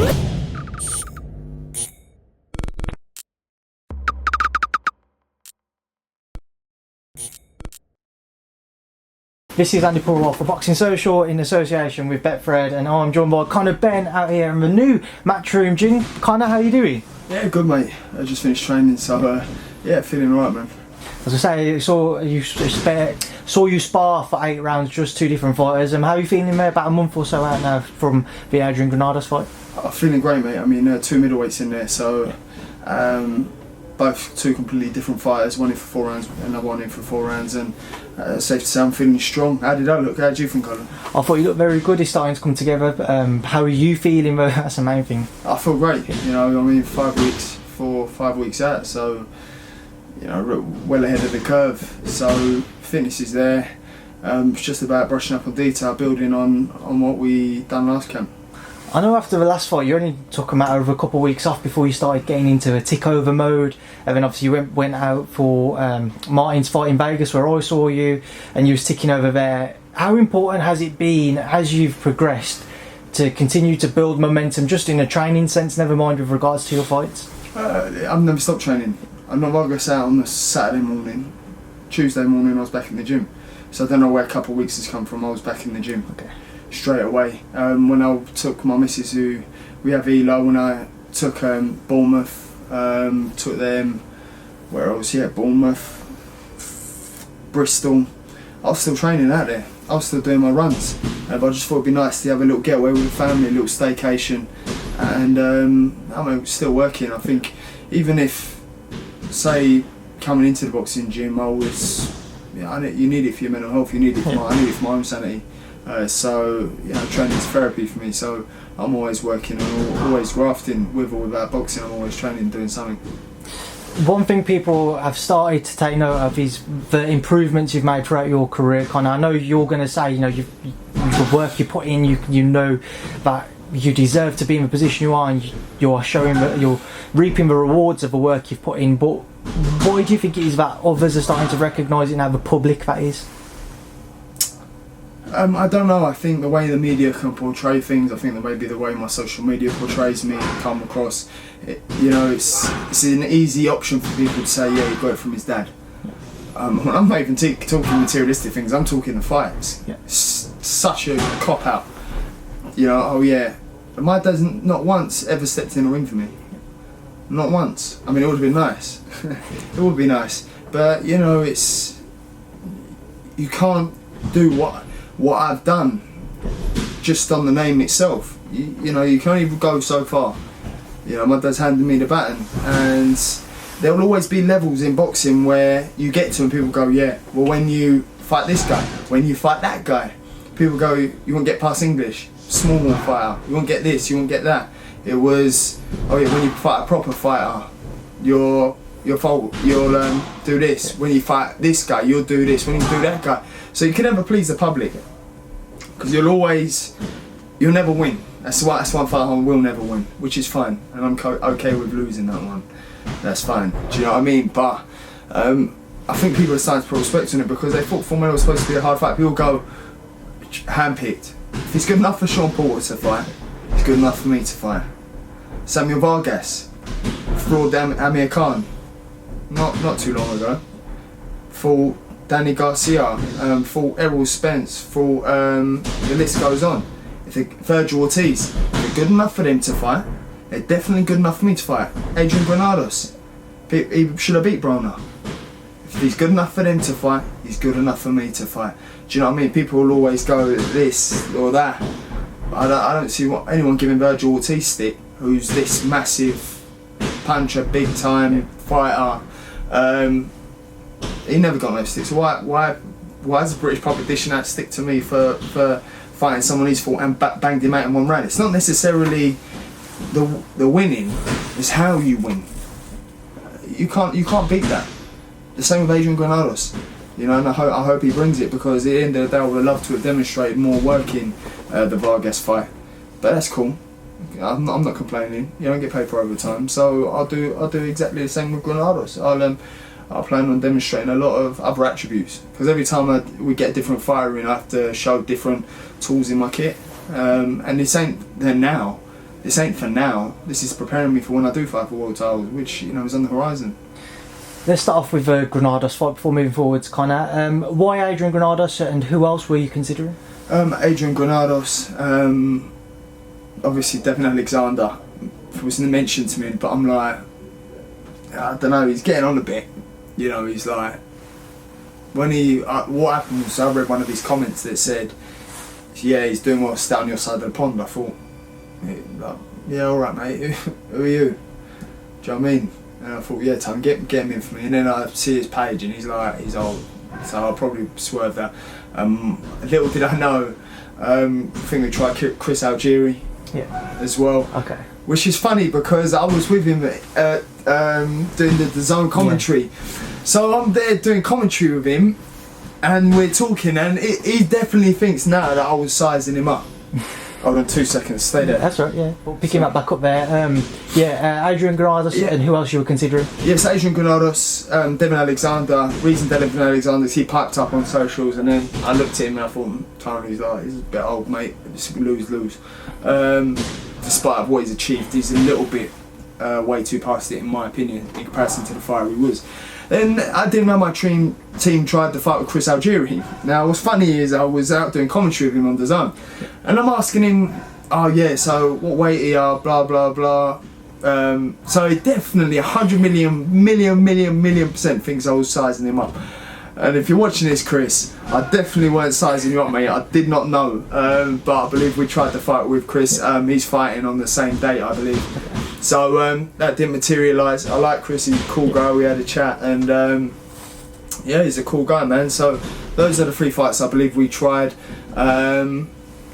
This is Andi Purewal for Boxing Social in association with Betfred, and I'm joined by Conor Benn out here in the new Matchroom gym. Conor, how you doing? Yeah, good mate. I just finished training, so yeah, feeling alright, man. As I say, saw you spar for 8 rounds, just 2 different fighters. How are you feeling there? About a month or so out now from the Adrian Granados fight. I'm feeling great, mate. I mean, 2 middleweights in there, so both 2 completely different fighters. One in for 4 rounds, another one in for 4 rounds, and safe to say I'm feeling strong. How did I look? How do you think, Colin? I thought you looked very good. It's starting to come together. How are you feeling? That's the main thing. I feel great. You know, I mean, 5 weeks out, so you know, well ahead of the curve. So fitness is there. It's just about brushing up on detail, building on what we done last camp. I know after the last fight you only took a matter of a couple of weeks off before you started getting into a tick over mode, and then obviously you went out for Martin's fight in Vegas where I saw you and you was ticking over there. How important has it been as you've progressed to continue to build momentum just in a training sense, never mind with regards to your fights? I've never stopped training. I'm not going to go out on a Saturday morning. Tuesday morning I was back in the gym, so I don't know where a couple of weeks has come from. I was back in the gym. Okay. Straight away. When I took my missus, who we have Elo, when I took Bournemouth, took them, where else? Yeah, Bournemouth, Bristol. I was still training out there. I was still doing my runs. But I just thought it'd be nice to have a little getaway with the family, a little staycation, and I'm still working. I think even if, say, coming into the boxing gym, I was, you need it for your mental health. You need it for I need it for my own sanity. So you know, training is therapy for me. So I'm always working and always grafting, with or without boxing. I'm always training, doing something. One thing people have started to take note of is the improvements you've made throughout your career. Conor, I know you're going to say, you know, the work you put in, you know that you deserve to be in the position you are, and you're showing that you're reaping the rewards of the work you've put in. But why do you think it is that others are starting to recognise it now, the public that is? I don't know. I think the way the media can portray things, I think that maybe the way my social media portrays me come across, you know, it's an easy option for people to say, yeah, he got it from his dad. I'm not even talking materialistic things, I'm talking the fights. Yeah. It's such a cop-out. You know, oh yeah, my dad's not once ever stepped in a ring for me. Not once. I mean, it would have been nice. It would be nice. But, you know, you can't do what I've done just on the name itself. You know, you can only go so far. You know, my dad's handed me the baton, and there will always be levels in boxing where you get to and people go, yeah, well, when you fight this guy, when you fight that guy, people go, you won't get past English, small fighter, you won't get this, you won't get that. It was, oh yeah, when you fight a proper fighter, you'll do this. When you fight this guy, you'll do this. When you do that guy, so you can never please the public, because you'll never win. That's one fight I will never win, which is fine, and I'm okay with losing that one. That's fine. Do you know what I mean? But I think people are starting to put respect on it, because they thought Formula was supposed to be a hard fight. People go handpicked. If it's good enough for Shawn Porter to fight, it's good enough for me to fight. Samuel Vargas fought Amir Khan not too long ago. Fought Danny Garcia, fought Errol Spence, fought the list goes on. Virgil Ortiz, they're good enough for them to fight. They're definitely good enough for me to fight. Adrian Granados, he should have beat Broner. If he's good enough for them to fight, he's good enough for me to fight. Do you know what I mean? People will always go this or that. I don't see anyone giving Virgil Ortiz stick, who's this massive puncher, big time fighter. He never got no stick. So why is the British public dishing out stick to me for fighting someone he's fought and banged him out in 1 round? It's not necessarily the winning, it's how you win. You can't beat that. The same with Adrian Granados. You know, and I hope he brings it, because at the end of the day I would have loved to have demonstrated more work in the Vargas fight. But that's cool. I'm not complaining. You don't get paid for overtime, so I'll do exactly the same with Granados. I plan on demonstrating a lot of other attributes, because every time we get a different fighter in, I have to show different tools in my kit. And this ain't there now. this ain't for now. This is preparing me for when I do fight for world titles, which, you know, is on the horizon. Let's start off with Granados fight before moving forwards, Conor. Why Adrian Granados, and who else were you considering? Adrian Granados, obviously Devin Alexander wasn't mentioned to me, but I'm like, I don't know, he's getting on a bit. You know, he's like, when what happened was I read one of his comments that said, yeah, he's doing well to stay on your side of the pond. I thought, yeah, alright mate, who are you? Do you know what I mean? And I thought, yeah, Tom, get him in for me. And then I see his page and he's like, he's old. So I'll probably swerve that. Little did I know, I think we tried Chris Algieri as well. Okay. Which is funny because I was with him doing the zone commentary. Yeah. So I'm there doing commentary with him and we're talking and he definitely thinks now that I was sizing him up. Hold on 2 seconds, stay there. That's right, yeah. We'll pick him up back up there. Adrian Granados, and who else you were considering? Yes, Adrian Granados, Devin Alexander. Reason Devin Alexander is he piped up on socials and then I looked at him and I thought, Tony's like, he's a bit old mate, just lose. Despite what he's achieved, he's a little bit way too past it in my opinion in comparison to the fighter he was. Then I didn't know my team tried to fight with Chris Algieri. Now what's funny is I was out doing commentary with him on the zone and I'm asking him, oh yeah, so what weight are you, blah blah blah. So he definitely 100 million% thinks I was sizing him up. And if you're watching this, Chris, I definitely weren't sizing you up, mate. I did not know, but I believe we tried to fight with Chris. He's fighting on the same date, I believe. So that didn't materialise. I like Chris, he's a cool guy, we had a chat and yeah, he's a cool guy, man. So those are the 3 fights I believe we tried.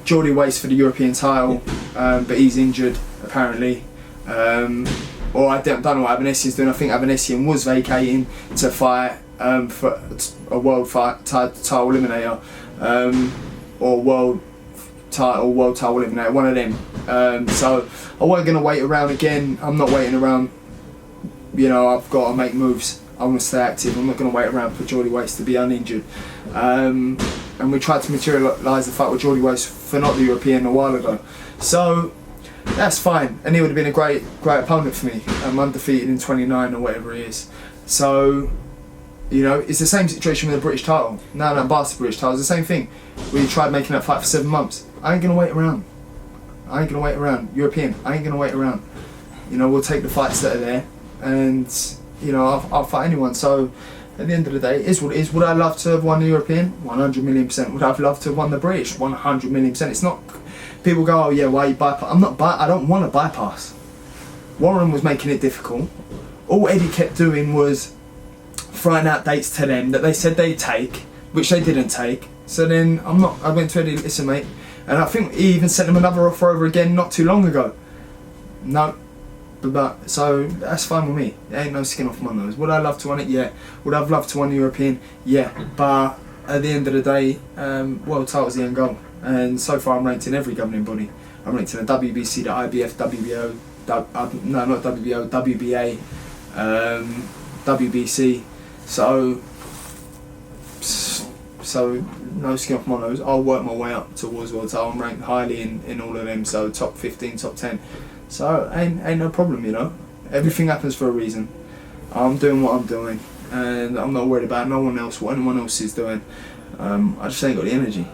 Jordy waits for the European title, but he's injured apparently. Or I don't know what Avanesian's doing. I think Avanesian was vacating to fight for a world title eliminator or world title eliminator, one of them. So I wasn't going to wait around again. I'm not waiting around, you know, I've got to make moves. I want to stay active. I'm not going to wait around for Jordy Waste to be uninjured. And we tried to materialise the fight with Jordy Waste for not the European a while ago. So that's fine, and he would have been a great opponent for me. I'm undefeated in 29 or whatever he is. So, you know, it's the same situation with the British title. Now that I'm past the British title, it's the same thing. We tried making that fight for 7 months. I ain't gonna wait around. European, I ain't gonna wait around. You know, we'll take the fights that are there, and you know, I'll fight anyone. So, at the end of the day, it is what it is. Would I love to have won the European? 100 million%. Would I have loved to have won the British? 100 million%. It's not. People go, oh yeah, why you bypass? I don't want to bypass. Warren was making it difficult. All Eddie kept doing was throwing out dates to them that they said they'd take, which they didn't take. So then I went to Eddie, listen mate, and I think he even sent them another offer over again not too long ago. No, but so that's fine with me. There ain't no skin off my nose. Would I love to win it? Yeah. Would I have loved to win the European? Yeah. But at the end of the day, world title's the end goal. And so far I'm ranked in every governing body. I'm ranked in the WBC, the IBF, WBO, not WBO, WBA, WBC. So no skin off my nose. I'll work my way up towards world title. I'm ranked highly in all of them, so top 15, top 10. So ain't no problem, you know. Everything happens for a reason. I'm doing what I'm doing, and I'm not worried about no one else, what anyone else is doing. I just ain't got the energy.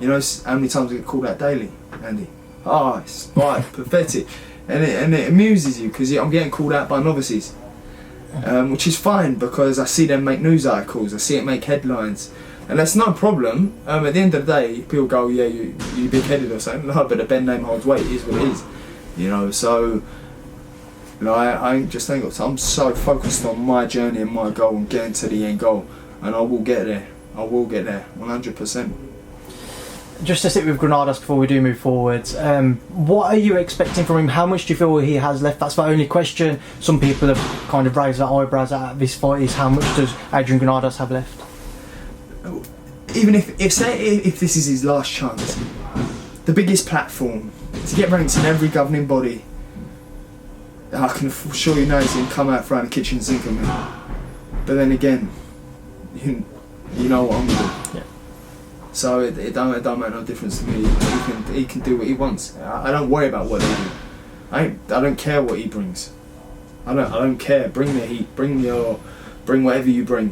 You know how many times I get called out daily, Andy? Oh, it's like pathetic, and it amuses you because I'm getting called out by novices, which is fine because I see them make news articles, I see it make headlines, and that's no problem. At the end of the day, people go, yeah, you big-headed or something. No, but the Ben name holds weight. It is what it is, you know. So, like, I ain't got time. I'm so focused on my journey and my goal and getting to the end goal, and I will get there. 100%. Just to stick with Granados before we do move forwards, what are you expecting from him? How much do you feel he has left? That's my only question. Some people have kind of raised their eyebrows at this fight, is how much does Adrian Granados have left? Even if this is his last chance, the biggest platform to get ranked in every governing body, I can assure you now he's going to come out throwing a kitchen sink at me. But then again, you know what I'm going to do. Yeah. So it don't make no difference to me. He can do what he wants. I don't worry about what they do. I don't care what he brings. I don't care. Bring the heat. Bring whatever you bring.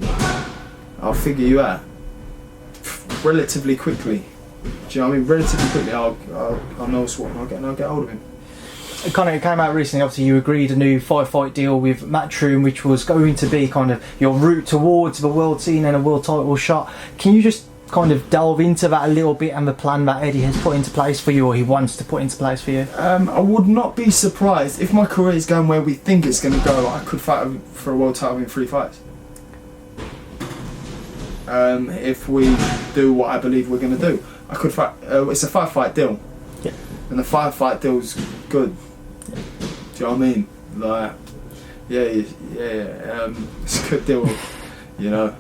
I'll figure you out relatively quickly. Do you know what I mean? Relatively quickly, I'll know what I'll get hold of him. Kind of, it came out recently, obviously you agreed a new fight deal with Matchroom, which was going to be kind of your route towards the world scene and a world title shot. Can you just kind of delve into that a little bit and the plan that Eddie has put into place for you, or he wants to put into place for you? I would not be surprised if my career is going where we think it's going to go. I could fight for a world title in 3 fights. If we do what I believe we're going to do, I could fight. It's a 5-fight deal, yeah, and the 5-fight deal's good. Do you know what I mean? Like, yeah. It's a good deal, you know.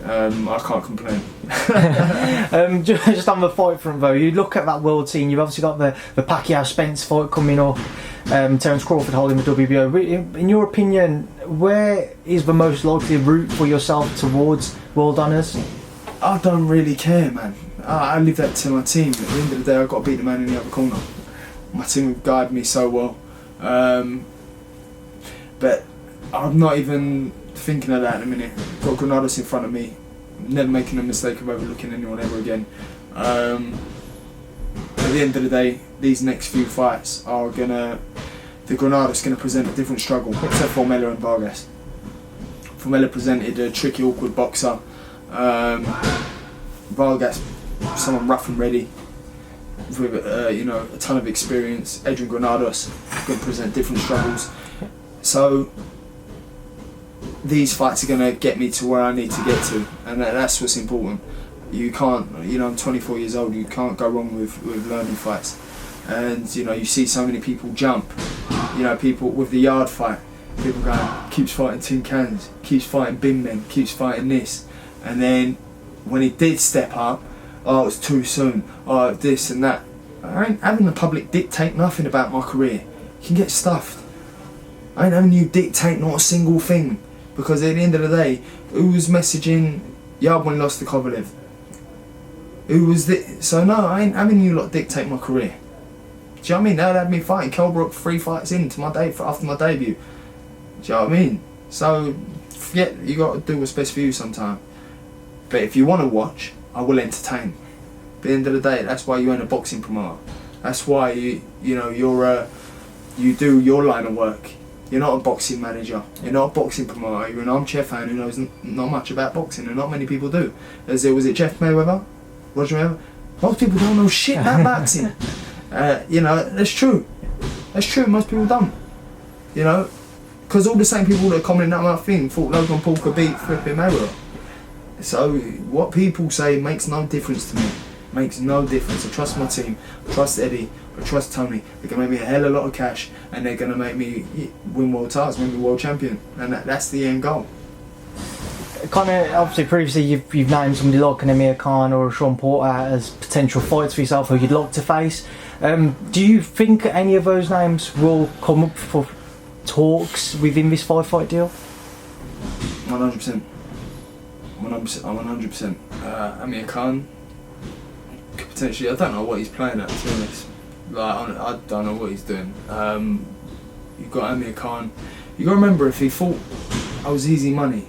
I can't complain. Just on the fight front though, you look at that world scene, you've obviously got the Pacquiao Spence fight coming up, Terence Crawford holding the WBO. In your opinion, where is the most likely route for yourself towards world honours? I don't really care, man. I leave that to my team. At the end of the day, I've got to beat the man in the other corner. My team have guided me so well. But I'm not even thinking of that in a minute. Got Granados in front of me. Never making a mistake of overlooking anyone ever again. At the end of the day, these next few fights are the Granados gonna present a different struggle, except for Formella and Vargas. Formella presented a tricky, awkward boxer. Vargas, someone rough and ready, with a ton of experience. Adrian Granados going to present different struggles. So these fights are going to get me to where I need to get to, and that's what's important. You can't, I'm 24 years old. You can't go wrong with learning fights. And you see so many people jump. People with the yard fight. People going, keeps fighting tin cans, keeps fighting bin men, keeps fighting this, and then when he did step up, oh, it's too soon, oh, this and that. I ain't having the public dictate nothing about my career. You can get stuffed. I ain't having you dictate not a single thing, because at the end of the day, who was messaging Yard when he lost to Kovalev? Who was this? So no, I ain't having you lot dictate my career. Do you know what I mean? They'd had me fighting Kelbrook 3 fights into my after my debut. Do you know what I mean? So, yeah, you got to do what's best for you sometime. But if you want to watch, I will entertain. At the end of the day, that's why you ain't a boxing promoter. That's why you do your line of work. You're not a boxing manager. You're not a boxing promoter. You're an armchair fan who knows not much about boxing, and not many people do. Was it Jeff Mayweather? Roger Mayweather? Most people don't know shit about boxing. That's true. That's true. Most people don't. Because all the same people that are commenting on that thing thought Logan Paul could beat flipping Mayweather. So what people say makes no difference to me. Makes no difference. I trust my team. I trust Eddie. I trust Tony. They're going to make me a hell of a lot of cash, and they're going to make me win world titles, make me world champion, and that's the end goal. Conor, obviously previously you've named somebody like an Amir Khan or a Shawn Porter as potential fights for yourself who you'd like to face. Do you think any of those names will come up for talks within this 5-fight deal? 100%. 100%. Amir Khan could potentially. I don't know what he's playing at, to be honest. I don't know what he's doing. You've got Amir Khan. You got to remember, if he thought I was easy money,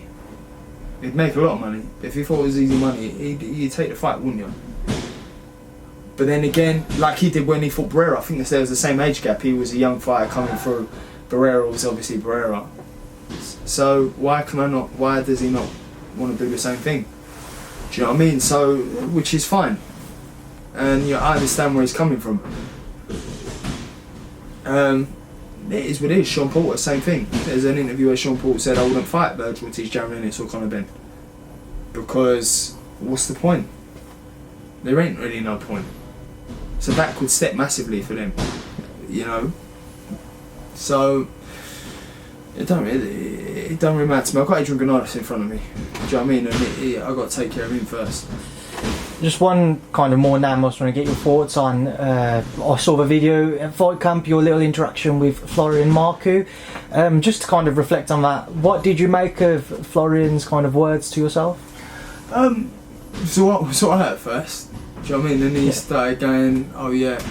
he'd make a lot of money. If he thought it was easy money, he'd take the fight, wouldn't you? But then again, like he did when he fought Barrera, I think there was the same age gap. He was a young fighter coming through. Barrera was obviously Barrera. So why does he not want to do the same thing? Do you know what I mean? So, which is fine. And I understand where he's coming from. It is what it is. Shawn Porter, same thing. There's an interview where Shawn Porter said I wouldn't fight Virgil Ortiz, Jaron Ennis or Conor Benn. Because what's the point? There ain't really no point. It's a backward step massively for them. So it don't really matter to me. I've got Adrian Granados in front of me. Do you know what I mean? And I've got to take care of him first. Just one kind of more now, I just want to get your thoughts on. I saw the video at Fight Camp, your little interaction with Florian Marku. Just to kind of reflect on that, what did you make of Florian's kind of words to yourself? So what I heard first, do you know what I mean? Then he started going, oh yeah,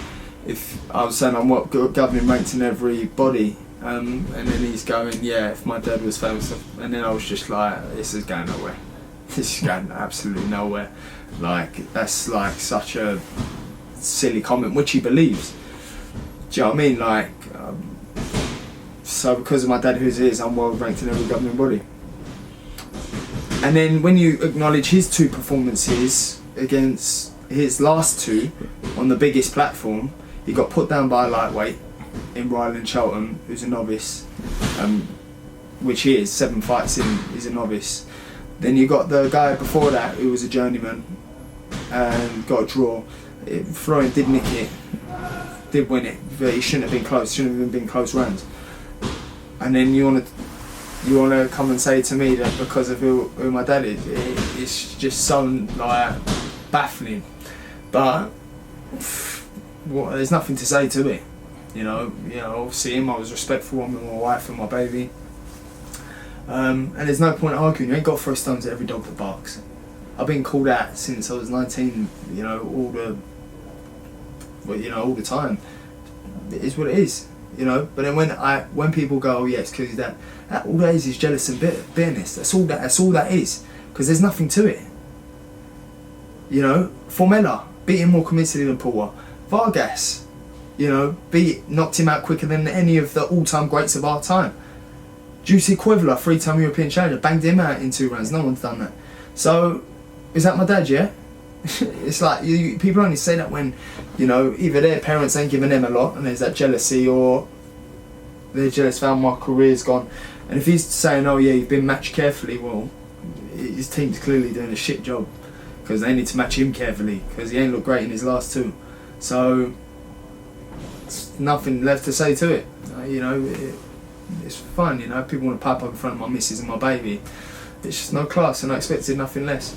if I was saying I'm what governing ranked in every body, and then he's going, yeah, if my dad was famous, and then I was just like, this is going nowhere. This is going absolutely nowhere. Like, that's like such a silly comment, which he believes. Do you know what I mean? Like, so because of my dad who's is, I'm world ranked in every governing body. And then when you acknowledge his 2 performances against his last 2 on the biggest platform, he got put down by a lightweight in Ryland Cheltenham, who's a novice, which he is, 7 fights in, he's a novice. Then you got the guy before that who was a journeyman and got a draw. Florian did nick it, did win it, but he shouldn't have been close, shouldn't have even been close rounds. And then you want to come and say to me that because of who my dad is, it's just so like baffling. But there's nothing to say to it. You know, obviously him, I was respectful of my wife and my baby. And there's no point arguing. You ain't got to throw stones at every dog that barks. I've been called out since I was 19. All the time. It is what it is. But then when people go, oh yeah, it's because that all that is jealous and bitterness. That's all that is. Because there's nothing to it. Formella beat him more convincingly than Purewal. Vargas, knocked him out quicker than any of the all-time greats of our time. Juicy Quiveler, 3-time European challenger, banged him out in 2 rounds. No one's done that. So, is that my dad? Yeah. It's like people only say that when either their parents ain't giving them a lot, and there's that jealousy, or they're jealous how my career's gone. And if he's saying, "Oh yeah, you've been matched carefully," well, his team's clearly doing a shit job because they need to match him carefully because he ain't looked great in his last 2. So, there's nothing left to say to it. It's fun. People want to pipe up in front of my missus and my baby. It's just no class, and I expected nothing less.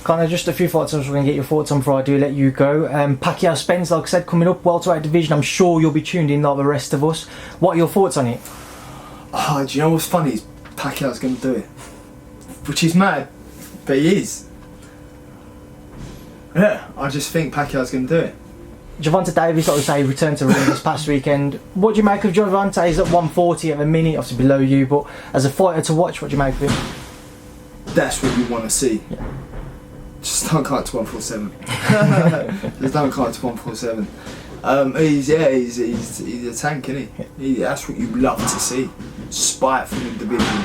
Kind of just a few thoughts. I was going to get your thoughts on before I do let you go. Pacquiao Spence, like I said, coming up, welterweight division. I'm sure you'll be tuned in like the rest of us. What are your thoughts on it? Do you know what's funny? Is Pacquiao's going to do it, which is mad, but he is. Yeah, I just think Pacquiao's going to do it. Gervonta Davis, like I say, returned to ring this past weekend. What do you make of Gervonta? He's at 140 at the minute, obviously below you, but as a fighter to watch, what do you make of him? That's what you want to see. Yeah. Just don't cut to 147. Just don't cut to 147. He's a tank, isn't he? That's what you love to see. Spiteful individual.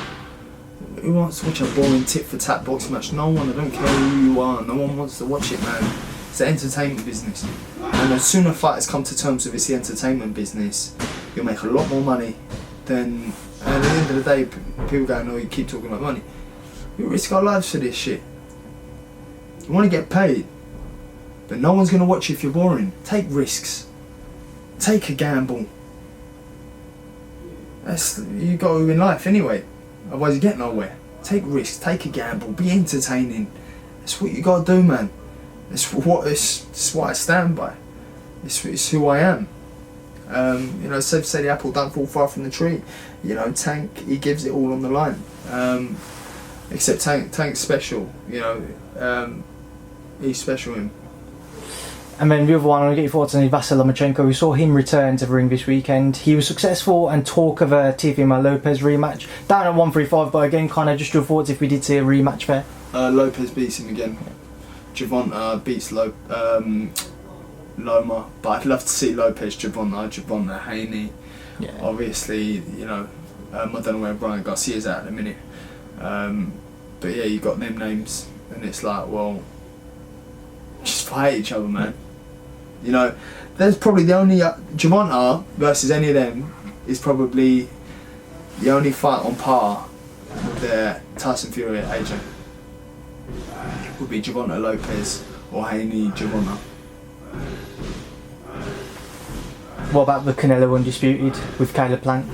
Who wants to watch a boring tit-for-tat boxing match? No one. I don't care who you are. No one wants to watch it, man. It's an entertainment business. And the sooner fighters come to terms with it's the entertainment business, you'll make a lot more money than. And at the end of the day, people go, "No, you keep talking about money." We risk our lives for this shit. You want to get paid, but no one's going to watch you if you're boring. Take risks. Take a gamble. You got to in life anyway. Otherwise you get nowhere. Take risks. Take a gamble. Be entertaining. That's what you got to do, man. It's what I stand by. It's who I am. Seb said the apple don't fall far from the tree. Tank, he gives it all on the line. Except Tank's special. He's special him. And then the other one, I'll get your thoughts on Vasyl Lomachenko. We saw him return to the ring this weekend. He was successful, and talk of a Teofimo Lopez rematch. Down at 135, but again, kind of just your thoughts if we did see a rematch there. Lopez beats him again. Gervonta beats Loma, but I'd love to see Lopez, Gervonta, Haney. Yeah. Obviously, I don't know where Brian Garcia's at the minute. But yeah, you got them names, and it's like, well, just fight each other, man. There's probably the only Gervonta versus any of them is probably the only fight on par with the Tyson Fury at AJ. Would be Gervonta Lopez or Haney Gervonta. What about the Canelo Undisputed with Caleb Plant?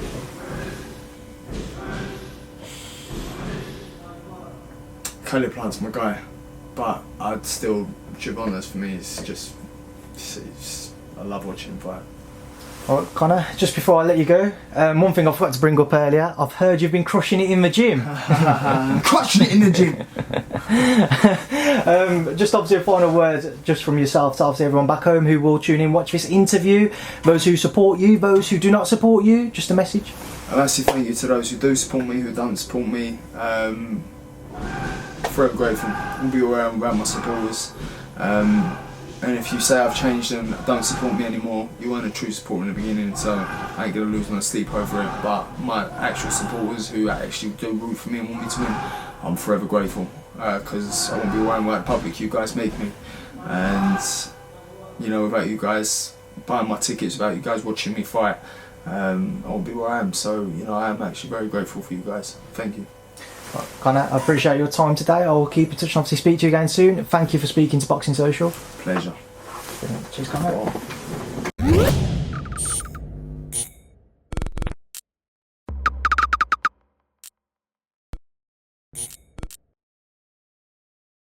Caleb Plant's my guy, but I'd still Gervonta's for me is just I love watching him fight. Alright, Conor, just before I let you go, one thing I forgot to bring up earlier, I've heard you've been crushing it in the gym. Crushing it in the gym. Just obviously a final word just from yourself to obviously everyone back home who will tune in, watch this interview, those who support you, those who do not support you, just a message. I'd like to say thank you to those who do support me, who don't support me. Forever grateful. I'll be around my supporters. And if you say I've changed and don't support me anymore, you weren't a true supporter in the beginning, so I ain't gonna lose my sleep over it. But my actual supporters who actually do root for me and want me to win, I'm forever grateful, because I won't be around like the public you guys make me. And you know, without you guys buying my tickets, without you guys watching me fight, I won't be where I am. So you know, I am actually very grateful for you guys. Thank you. Conor, I appreciate your time today. I'll keep in touch and obviously speak to you again soon. Thank you for speaking to Boxing Social. Pleasure. Cheers, Conor.